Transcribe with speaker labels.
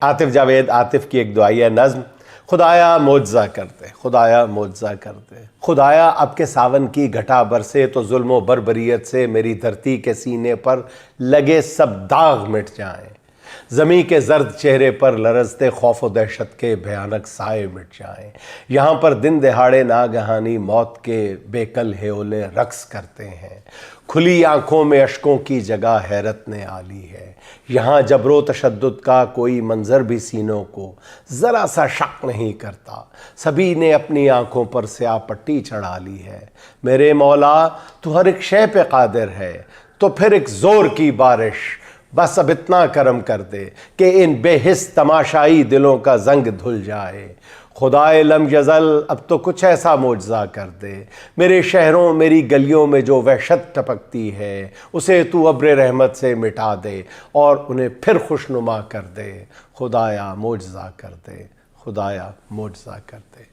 Speaker 1: आतिफ जावेद आतिफ की एक दुआइया नज़्म। खुदाया मुआवज़ा कर दे, खुदाया मुआवज़ा कर दे। खुदाया अब के सावन की घटा बरसे तो जुल्म बरबरीत से मेरी धरती के सीने पर लगे सब दाग मिट जाएं। ज़मी के जर्द चेहरे पर लरजते खौफ व दहशत के भयानक साए मिट जाएं। यहाँ पर दिन दहाड़े नागहानी मौत के बेकल हेओले रक्स करते हैं। खुली आंखों में अश्कों की जगह हैरत ने आली है। यहाँ जबरो तशद्दुद का कोई मंजर भी सीनों को ज़रा सा शक नहीं करता। सभी ने अपनी आंखों पर स्याह पट्टी चढ़ा ली है। मेरे मौला तू हर एक शय पे कादिर है, तो फिर एक ज़ोर की बारिश बस अब इतना करम कर दे कि इन बेहिस तमाशाई दिलों का जंग धुल जाए। खुदाए लम यज़ल अब तो कुछ ऐसा मुआवज़ा कर दे। मेरे शहरों मेरी गलियों में जो वहशत टपकती है उसे तू अब्र रहमत से मिटा दे और उन्हें फिर खुशनुमा कर दे। खुदाया मुआवज़ा कर दे, खुदाया मुआवज़ा कर दे।